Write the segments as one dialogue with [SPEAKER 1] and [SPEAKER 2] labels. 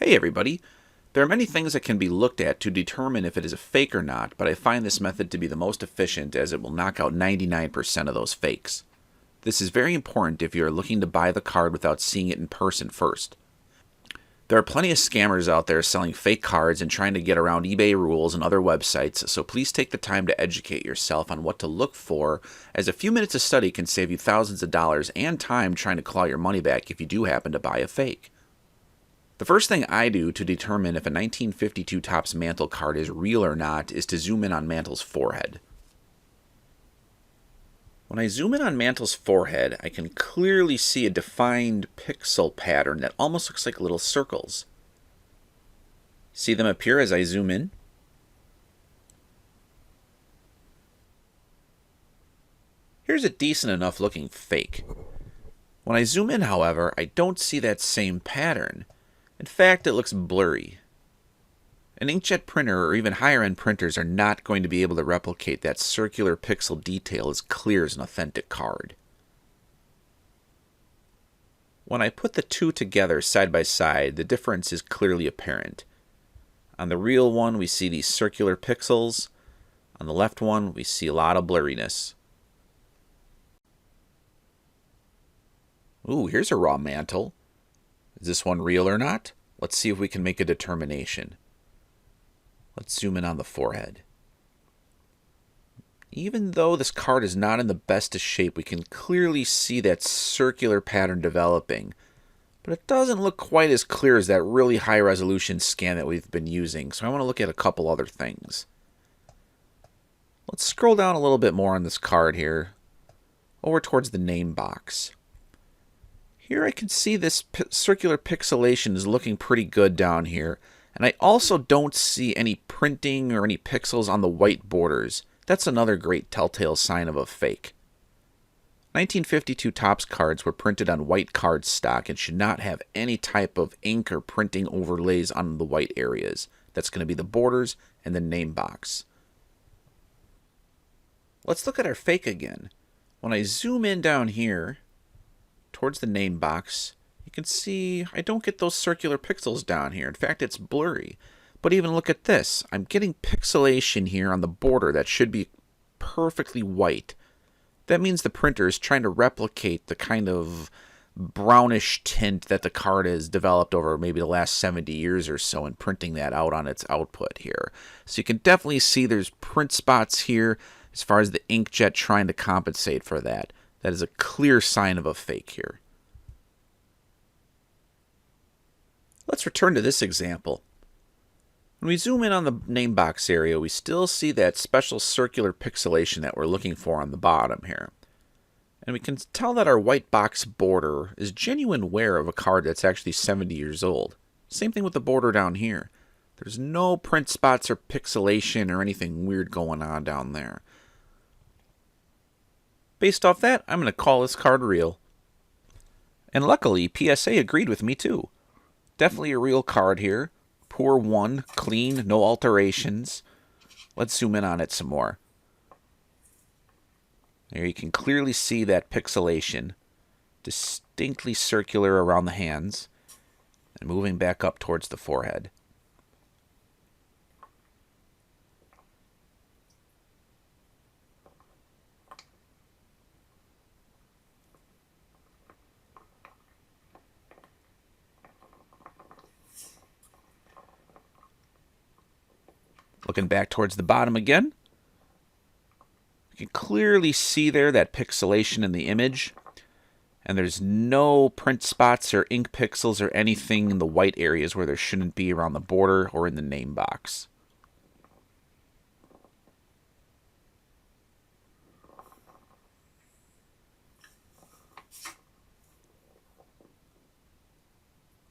[SPEAKER 1] Hey everybody! There are many things that can be looked at to determine if it is a fake or not, but I find this method to be the most efficient as it will knock out 99% of those fakes. This is very important if you are looking to buy the card without seeing it in person first. There are plenty of scammers out there selling fake cards and trying to get around eBay rules and other websites, so please take the time to educate yourself on what to look for, as a few minutes of study can save you thousands of dollars and time trying to claw your money back if you do happen to buy a fake. The first thing I do to determine if a 1952 Topps Mantle card is real or not is to zoom in on Mantle's forehead. When I zoom in on Mantle's forehead, I can clearly see a defined pixel pattern that almost looks like little circles. See them appear as I zoom in? Here's a decent enough looking fake. When I zoom in, however, I don't see that same pattern. In fact, it looks blurry. An inkjet printer or even higher-end printers are not going to be able to replicate that circular pixel detail as clear as an authentic card. When I put the two together side by side, the difference is clearly apparent. On the real one, we see these circular pixels. On the left one, we see a lot of blurriness. Ooh, here's a raw Mantle. Is this one real or not? Let's see if we can make a determination. Let's zoom in on the forehead. Even though this card is not in the best of shape, we can clearly see that circular pattern developing. But it doesn't look quite as clear as that really high resolution scan that we've been using, so I want to look at a couple other things. Let's scroll down a little bit more on this card here, over towards the name box. Here I can see this circular pixelation is looking pretty good down here. And I also don't see any printing or any pixels on the white borders. That's another great telltale sign of a fake. 1952 Topps cards were printed on white cardstock and should not have any type of ink or printing overlays on the white areas. That's going to be the borders and the name box. Let's look at our fake again. When I zoom in down here, towards the name box, you can see I don't get those circular pixels down here. In fact, it's blurry. But even look at this. I'm getting pixelation here on the border that should be perfectly white. That means the printer is trying to replicate the kind of brownish tint that the card has developed over maybe the last 70 years or so and printing that out on its output here. So you can definitely see there's print spots here as far as the inkjet trying to compensate for that. That is a clear sign of a fake here. Let's return to this example. When we zoom in on the name box area, we still see that special circular pixelation that we're looking for on the bottom here. And we can tell that our white box border is genuine wear of a card that's actually 70 years old. Same thing with the border down here. There's no print spots or pixelation or anything weird going on down there. Based off that, I'm going to call this card real. And luckily, PSA agreed with me too. Definitely a real card here. Pour 1, clean, no alterations. Let's zoom in on it some more. There you can clearly see that pixelation. Distinctly circular around the hands. And moving back up towards the forehead. Looking back towards the bottom again, you can clearly see there that pixelation in the image, and there's no print spots or ink pixels or anything in the white areas where there shouldn't be around the border or in the name box.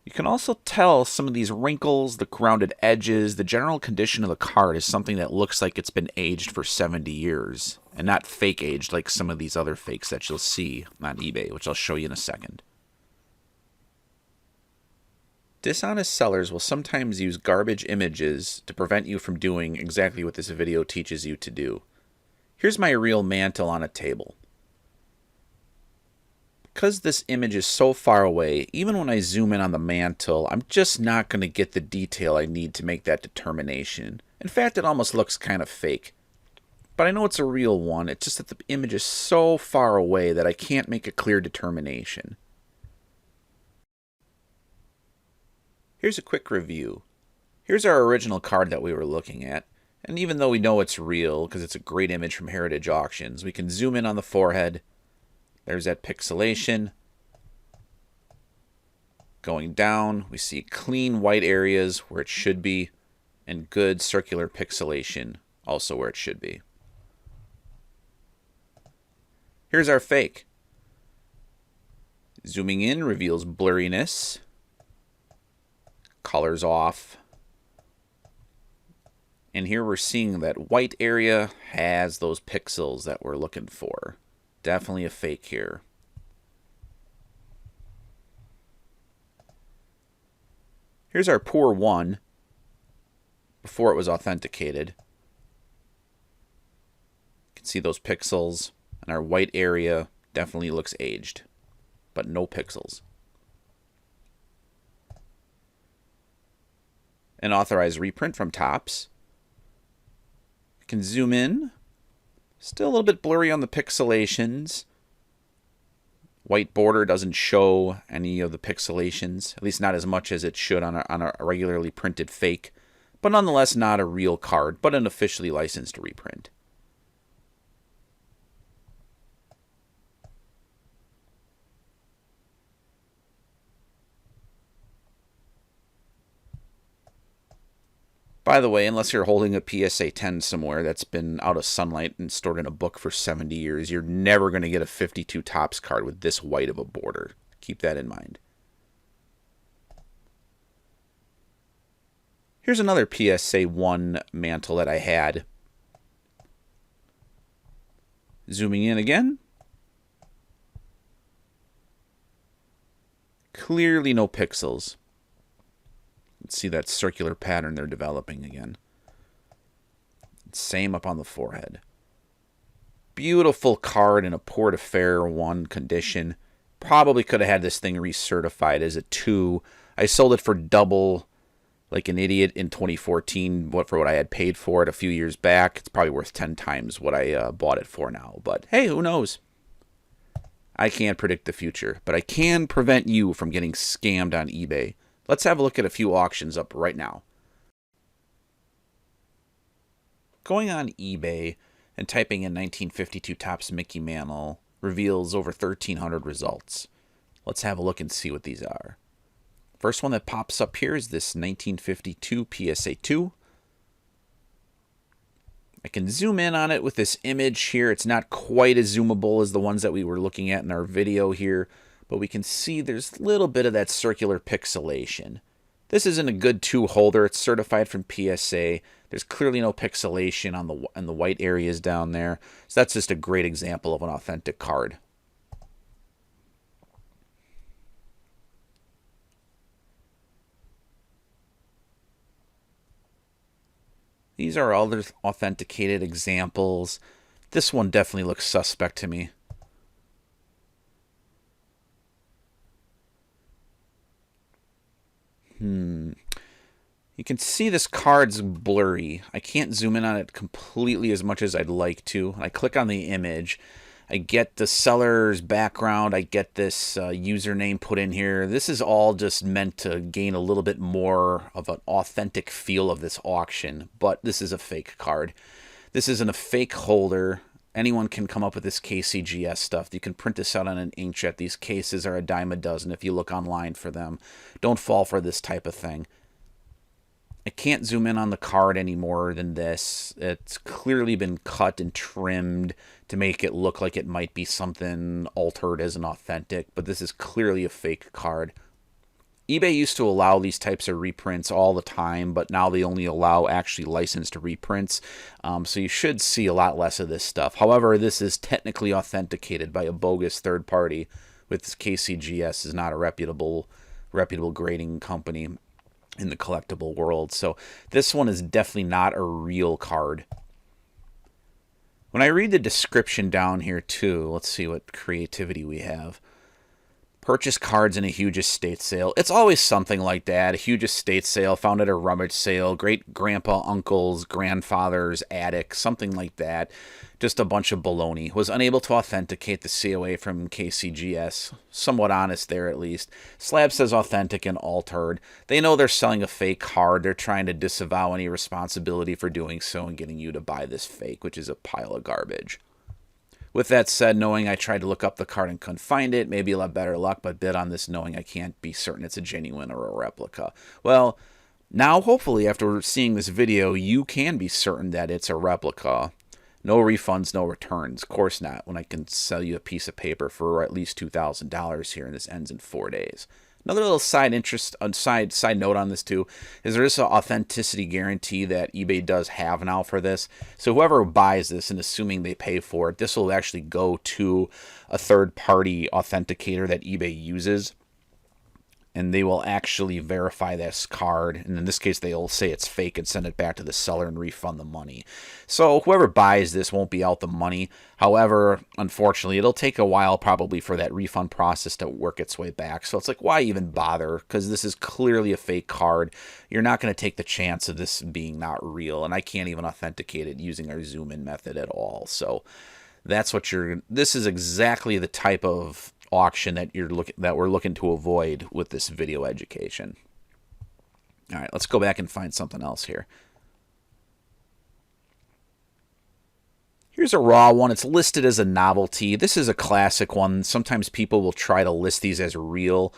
[SPEAKER 1] You can also tell some of these wrinkles, the rounded edges, the general condition of the card is something that looks like it's been aged for 70 years, and not fake aged like some of these other fakes that you'll see on eBay, which I'll show you in a second. Dishonest sellers will sometimes use garbage images to prevent you from doing exactly what this video teaches you to do. Here's my real Mantle on a table. because this image is so far away, even when I zoom in on the mantle, I'm just not going to get the detail I need to make that determination. In fact, it almost looks kind of fake. But I know it's a real one, it's just that the image is so far away that I can't make a clear determination. Here's a quick review. Here's our original card that we were looking at, and even though we know it's real, because it's a great image from Heritage Auctions, we can zoom in on the forehead. There's that pixelation. Going down, we see clean white areas where it should be, and good circular pixelation also where it should be. Here's our fake. Zooming in reveals blurriness. Colors off. And here we're seeing that white area has those pixels that we're looking for. Definitely a fake here. Here's our poor one before it was authenticated. You can see those pixels, and our white area definitely looks aged, but no pixels. An authorized reprint from Topps. You can zoom in. Still a little bit blurry on the pixelations. White border doesn't show any of the pixelations, at least not as much as it should on a regularly printed fake, but nonetheless not a real card, but an officially licensed reprint. By the way, unless you're holding a PSA 10 somewhere that's been out of sunlight and stored in a book for 70 years, you're never going to get a 52 Topps card with this white of a border. Keep that in mind. Here's another PSA 1 mantle that I had. Zooming in again. Clearly no pixels. See that circular pattern they're developing again. Same up on the forehead. Beautiful card in a Port Affair 1 condition. Probably could have had this thing recertified as a 2. I sold it for double like an idiot in 2014 for what I had paid for it a few years back. It's probably worth 10 times what I bought it for now. But hey, who knows? I can't predict the future, but I can prevent you from getting scammed on eBay. Let's have a look at a few auctions up right now. Going on eBay and typing in 1952 Topps Mickey Mantle reveals over 1,300 results. Let's have a look and see what these are. First one that pops up here is this 1952 PSA 2. I can zoom in on it with this image here. It's not quite as zoomable as the ones that we were looking at in our video here, but we can see there's a little bit of that circular pixelation. This isn't a good 2 holder. It's certified from PSA. There's clearly no pixelation on the white areas down there. So that's just a great example of an authentic card. These are other authenticated examples. This one definitely looks suspect to me. You can see this card's blurry. I can't zoom in on it completely as much as I'd like to. I click on the image. I get the seller's background. I get this username put in here. This is all just meant to gain a little bit more of an authentic feel of this auction, but this is a fake card. This isn't a fake holder. Anyone can come up with this KCGS stuff. You can print this out on an inkjet. These cases are a dime a dozen if you look online for them. Don't fall for this type of thing. I can't zoom in on the card any more than this. It's clearly been cut and trimmed to make it look like it might be something altered as an authentic, but this is clearly a fake card. eBay used to allow these types of reprints all the time, but now they only allow actually licensed reprints, so you should see a lot less of this stuff. However, this is technically authenticated by a bogus third party, with KCGS is not a reputable grading company in the collectible world. So this one is definitely not a real card. When I read the description down here too, let's see what creativity we have. Purchase cards in a huge estate sale. It's always something like that. A huge estate sale, found at a rummage sale, great grandpa, uncle's, grandfather's attic, something like that. Just a bunch of baloney. Was unable to authenticate the COA from KCGS. Somewhat honest there, at least. Slab says authentic and altered. They know they're selling a fake card. They're trying to disavow any responsibility for doing so and getting you to buy this fake, which is a pile of garbage. With that said, knowing I tried to look up the card and couldn't find it, maybe I'll have better luck, but bid on this knowing I can't be certain it's a genuine or a replica. Well, now hopefully after seeing this video, you can be certain that it's a replica. No refunds, no returns. Of course not, when I can sell you a piece of paper for at least $2,000 here, and this ends in 4 days. Another little side note on this too is there is an authenticity guarantee that eBay does have now for this. So whoever buys this, and assuming they pay for it, this will actually go to a third-party authenticator that eBay uses, and they will actually verify this card. And in this case, they'll say it's fake and send it back to the seller and refund the money. So whoever buys this won't be out the money. However, unfortunately, it'll take a while probably for that refund process to work its way back. So it's like, why even bother? Because this is clearly a fake card. You're not going to take the chance of this being not real. And I can't even authenticate it using our zoom in method at all. So that's what this is exactly the type of auction that we're looking to avoid with this video education. All right, let's go back and find something else here. Here's a raw one. It's listed as a novelty. This is a classic one. Sometimes people will try to list these as real.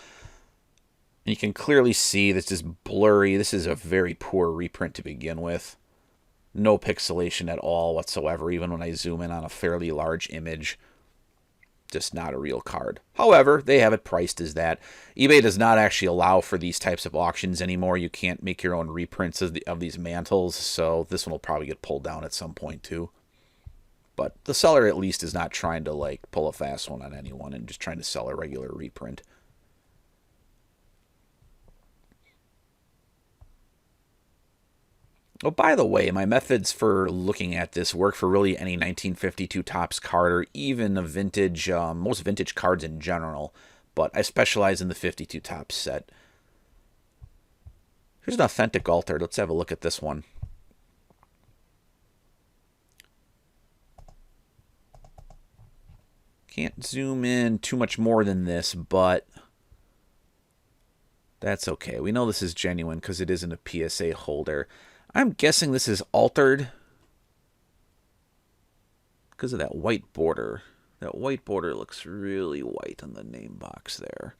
[SPEAKER 1] And you can clearly see this is blurry. This is a very poor reprint to begin with. No pixelation at all whatsoever, even when I zoom in on a fairly large image. Just not a real card. However, they have it priced as that. eBay does not actually allow for these types of auctions anymore. You can't make your own reprints of these mantles, so this one will probably get pulled down at some point too. But the seller at least is not trying to like pull a fast one on anyone and just trying to sell a regular reprint. Oh, by the way, my methods for looking at this work for really any 1952 Topps card or even a vintage, most vintage cards in general, but I specialize in the 52 Topps set. Here's an authentic altered. Let's have a look at this one. Can't zoom in too much more than this, but that's okay. We know this is genuine because it isn't a PSA holder. I'm guessing this is altered because of that white border. That white border looks really white on the name box there.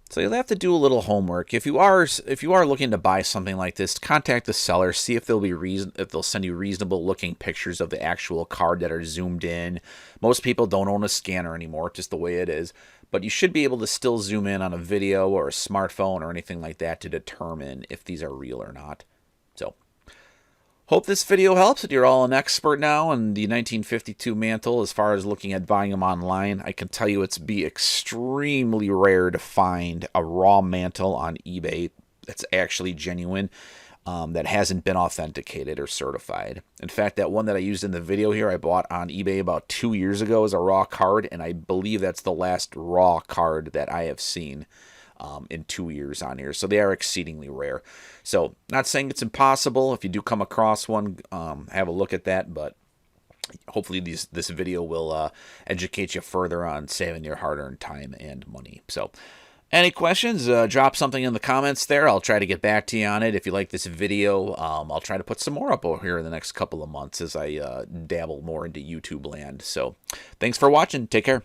[SPEAKER 1] So you'll have to do a little homework. If you are looking to buy something like this, contact the seller, see if they'll send you reasonable looking pictures of the actual card that are zoomed in. Most people don't own a scanner anymore, just the way it is. But you should be able to still zoom in on a video or a smartphone or anything like that to determine if these are real or not. So, hope this video helps. You're all an expert now on the 1952 Mantle as far as looking at buying them online. I can tell you it's extremely rare to find a raw mantle on eBay that's actually genuine, that hasn't been authenticated or certified. In fact, that one that I used in the video here, I bought on eBay about 2 years ago as a raw card, and I believe that's the last raw card that I have seen in 2 years on here. So they are exceedingly rare. So not saying it's impossible. If you do come across one, have a look at that. But hopefully this video will educate you further on saving your hard-earned time and money. So any questions, drop something in the comments there. I'll try to get back to you on it. If you like this video, I'll try to put some more up over here in the next couple of months as I dabble more into YouTube land. So thanks for watching. Take care.